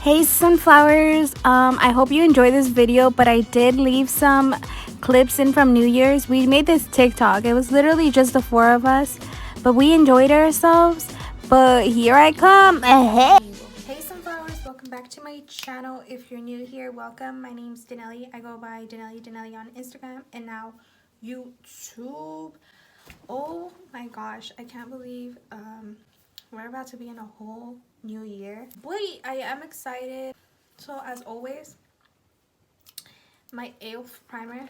Hey sunflowers, I hope you enjoyed this video, but I did leave some clips in from New Year's. We made this TikTok. It was literally just the four of us, but we enjoyed ourselves. But here I come. Hey sunflowers, welcome back to my channel. If you're new here, welcome. My name's Danelly. I go by Danelly on Instagram and now YouTube. Oh my gosh, I can't believe we're about to be in a whole new year. Boy, I am excited. So as always, my e.l.f. primer.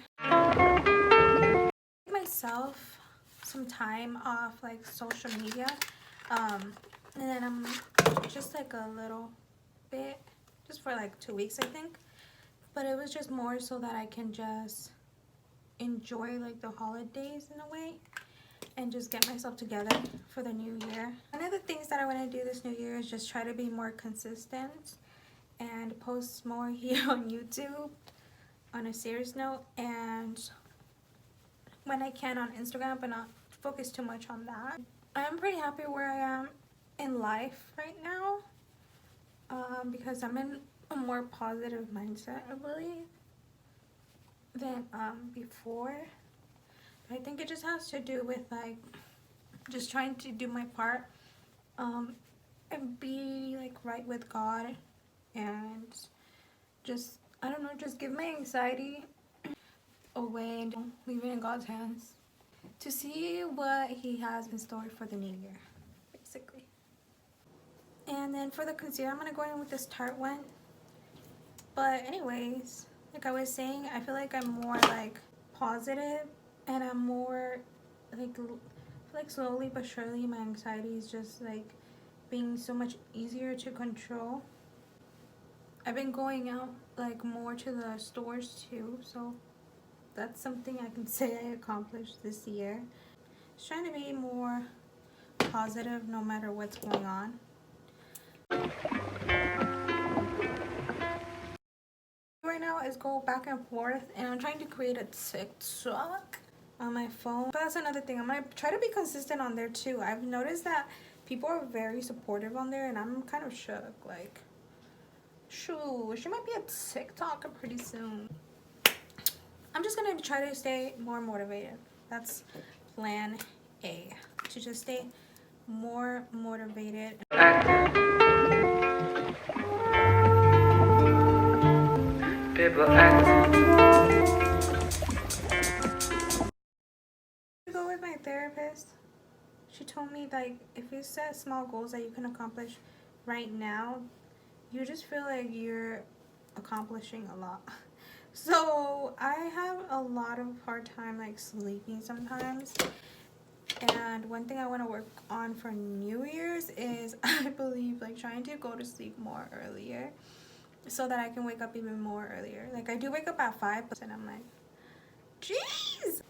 Give myself some time off like social media, and then I'm just like a little bit, just for like 2 weeks I think, but it was just more so that I can just enjoy like the holidays in a way and just get myself together for the new year. One of the things that I want to do this new year is just try to be more consistent and post more here on YouTube on a serious note, and when I can on Instagram, but not focus too much on that. I'm pretty happy where I am in life right now, because I'm in a more positive mindset, I believe, than before. I think it just has to do with like just trying to do my part, and be like right with God, and just, I don't know, just give my anxiety away and leave it in God's hands to see what he has in store for the new year, basically. And then for the concealer, I'm going to go in with this Tarte one. But anyways, like I was saying, I feel like I'm more like positive, and I'm more like slowly but surely my anxiety is just like being so much easier to control. I've been going out like more to the stores too, so that's something I can say I accomplished this year. Just trying to be more positive no matter what's going on. Right now is go back and forth, and I'm trying to create a TikTok on my phone. But that's another thing. I'm gonna try to be consistent on there too. I've noticed that people are very supportive on there, and I'm kind of shook. Like, shoo, she might be a TikToker pretty soon. I'm just gonna try to stay more motivated. That's plan A, to just stay more motivated. People act. To go with my therapist, she told me like if you set small goals that you can accomplish right now, you just feel like you're accomplishing a lot. So I have a lot of hard time like sleeping sometimes, and one thing I want to work on for New Year's is I believe like trying to go to sleep more earlier so that I can wake up even more earlier. Like I do wake up at 5, and I'm like, jeez.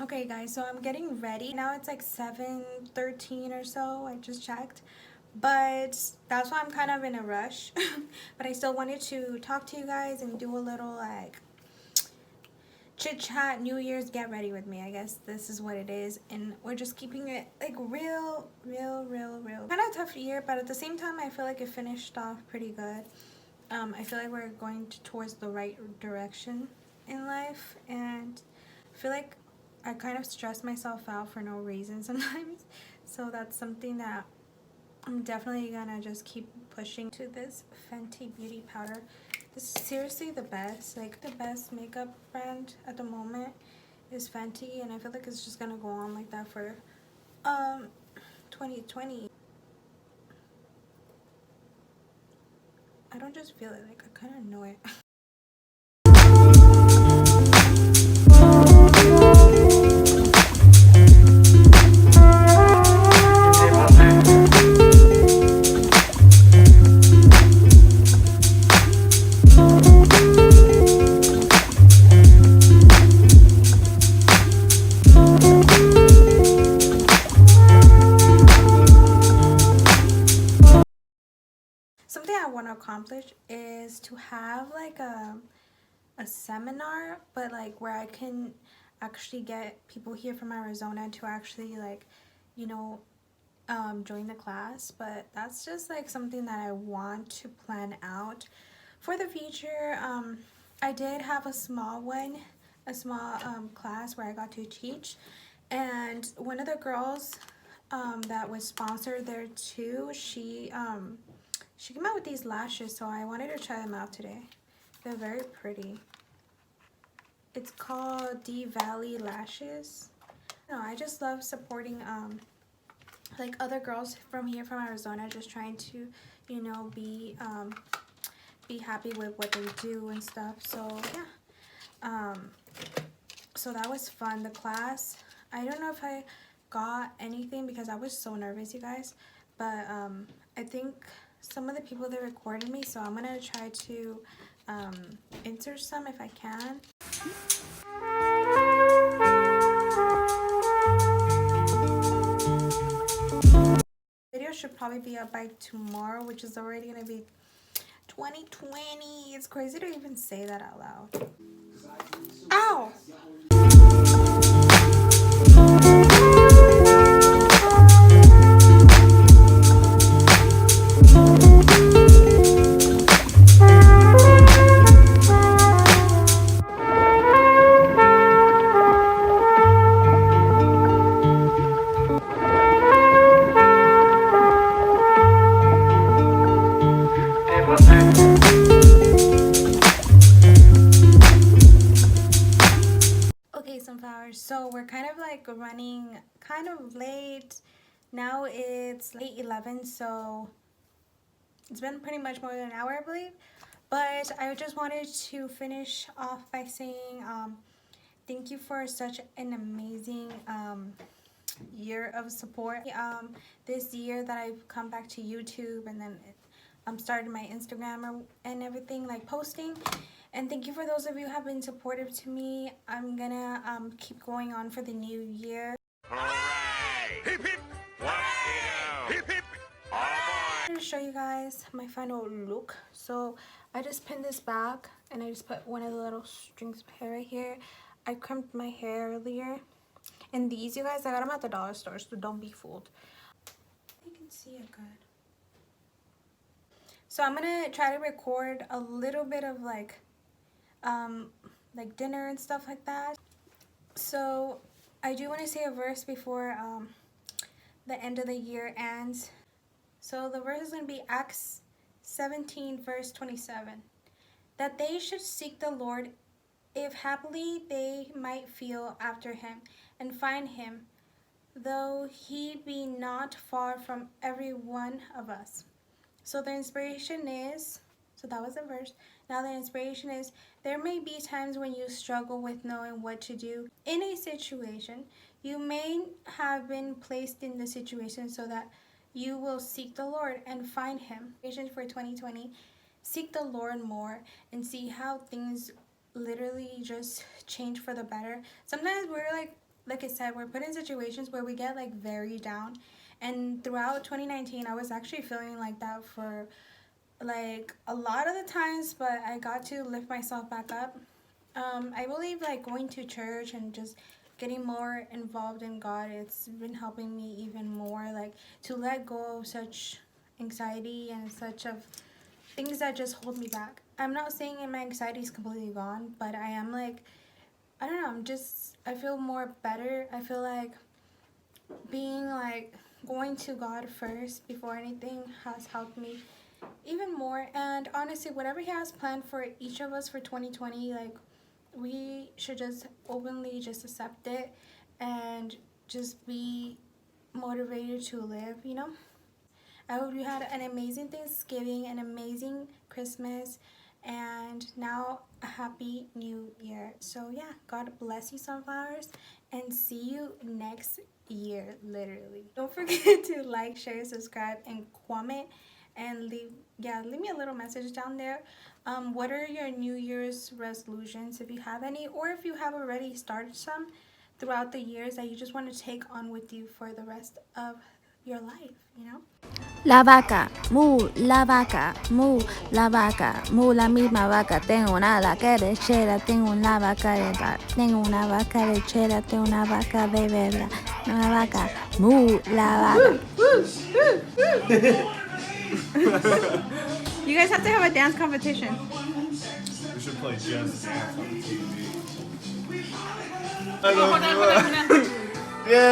Okay guys, so I'm getting ready now. It's like 7:13 or so, I just checked, but that's why I'm kind of in a rush. But I still wanted to talk to you guys and do a little like chit chat, New Year's get ready with me. I guess this is what it is, and we're just keeping it like real. Kind of a tough year, but at the same time I feel like it finished off pretty good. I feel like we're going towards the right direction in life, and I feel like I kind of stress myself out for no reason sometimes. So that's something that I'm definitely gonna just keep pushing to this Fenty Beauty powder. This is seriously the best. Like the best makeup brand at the moment is Fenty, and I feel like it's just gonna go on like that for 2020. I don't just feel it, like I kind of know it. Something I want to accomplish is to have like a seminar, but like where I can actually get people here from Arizona to actually like, you know, join the class, but that's just like something that I want to plan out for the future. I did have a small class where I got to teach, and one of the girls that was sponsored there too, she came out with these lashes, so I wanted to try them out today. They're very pretty. It's called D Valley Lashes. No, I just love supporting like other girls from here from Arizona, just trying to, you know, be happy with what they do and stuff. So yeah, so that was fun. The class, I don't know if I got anything because I was so nervous, you guys, but I think some of the people that recorded me, so I'm gonna try to insert some if I can. Video should probably be up by tomorrow, which is already gonna be 2020. It's crazy to even say that out loud. Ow! Okay, sunflowers, so we're kind of like running kind of late. Now it's 8:11, so it's been pretty much more than an hour, I believe. But I just wanted to finish off by saying thank you for such an amazing year of support. This year that I've come back to YouTube, and then started my Instagram and everything, like posting. And thank you for those of you who have been supportive to me. I'm gonna keep going on for the new year. Hooray! Hip hip! Hip hip! I'm going to show you guys my final look. So I just pinned this back, and I just put one of the little strings of hair right here. I crimped my hair earlier. And these, you guys, I got them at the dollar store, so don't be fooled. You can see it good. So I'm gonna try to record a little bit of like dinner and stuff like that. So I do want to say a verse before the end of the year ends. So the verse is going to be Acts 17 verse 27. That they should seek the Lord, if happily they might feel after him, and find him, though he be not far from every one of us. So the inspiration is, so that was the verse. Now the inspiration is, there may be times when you struggle with knowing what to do in a situation. You may have been placed in the situation so that you will seek the Lord and find him. Vision for 2020, seek the Lord more and see how things literally just change for the better. Sometimes we're like I said, we're put in situations where we get like very down. And throughout 2019, I was actually feeling like that for like a lot of the times, but I got to lift myself back up. I believe like going to church and just getting more involved in God, it's been helping me even more, like to let go of such anxiety and such of things that just hold me back. I'm not saying my anxiety is completely gone, but I am like, I don't know, I feel more better. I feel like being like going to God first before anything has helped me even more. And honestly, whatever he has planned for each of us for 2020, like we should just openly just accept it and just be motivated to live, you know. I hope you had an amazing Thanksgiving, an amazing Christmas, and now a happy new year. So yeah, God bless you, sunflowers, and see you next year, literally. Don't forget to like, share, subscribe, and comment, and leave me a little message down there. What are your New Year's resolutions, if you have any, or if you have already started some throughout the years that you just want to take on with you for the rest of your life, you know? La vaca, mu, la vaca, mu, la vaca, mu, la misma vaca. Tengo una vaca lechera, tengo una vaca de verdad, tengo una vaca lechera, tengo una vaca de verdad, una vaca, mu, la vaca. You guys have to have a dance competition. We should play Just Dance on TV. Hold on. Yeah!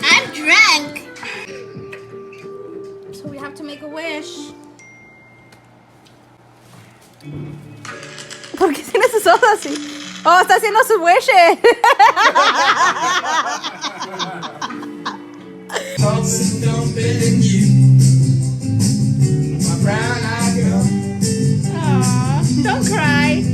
I'm drunk. So we have to make a wish. ¿Por qué tiene sus ojos así? Oh, está haciendo sus wishes. Aw, don't cry.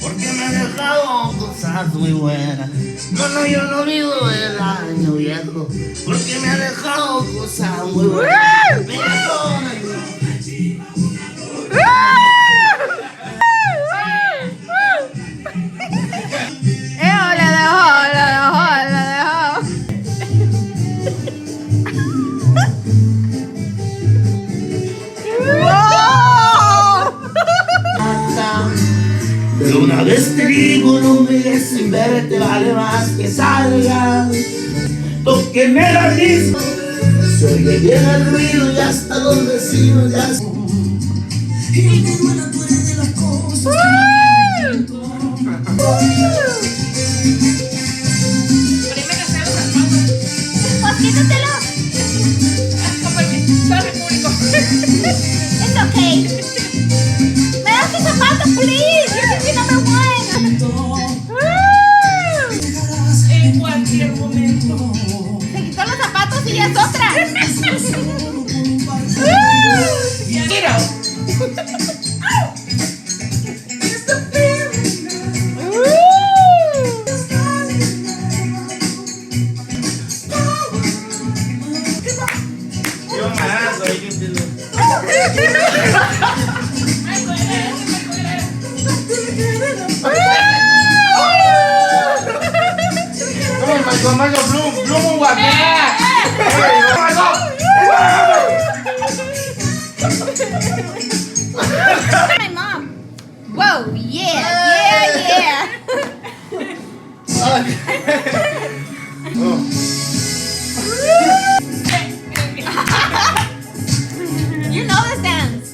Porque me ha dejado cosas muy buenas. No, yo no olvido el año viejo. Porque me ha dejado cosas muy buenas. Me dejó Pero una vez te digo, no me dejes sin verte, vale más que salga. Tóqueme la misma. Se oye bien el ruido y hasta los vecinos ya. Y qué buena tú eres de las cosas. Pues quítatelo. It's okay. Me das tus zapatos, please. You can be number one. En cualquier momento. Se quitó los zapatos y ya es otra. Mira. Yo my ass so you can do it. Come on, Michael, Bloom, what? My mom. Whoa, yeah. You know this dance.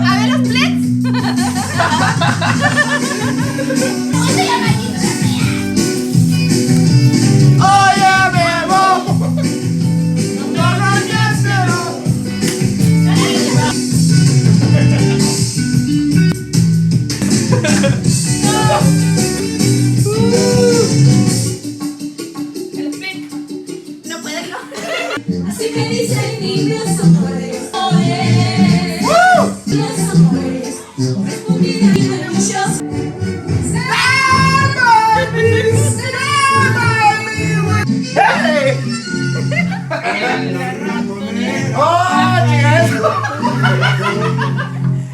A ver los splits. Oye, bebo. No, ya cero. No puedo yo. Así me dicen niños amores, los amores, respondida y bueno muchos.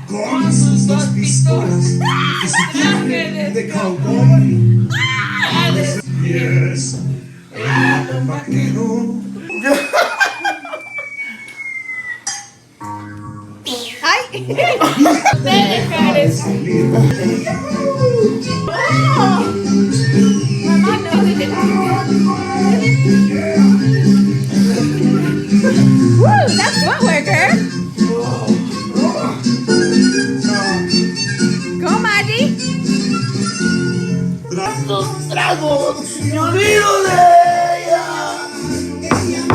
Con sus dos pistolas de cowboy. Yes. El vaquero. Ay. Mamá, no. Woo, that's footwork, girl. Go, Maggie. Tantos tragos, me olvido de ella.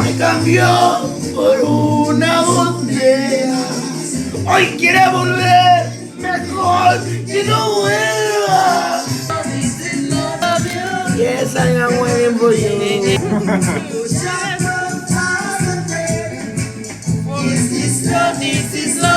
Me cambió por una botella. Hoy quiere volver, mejor que no vuelva. Yes, I am waiting for you. So this is love.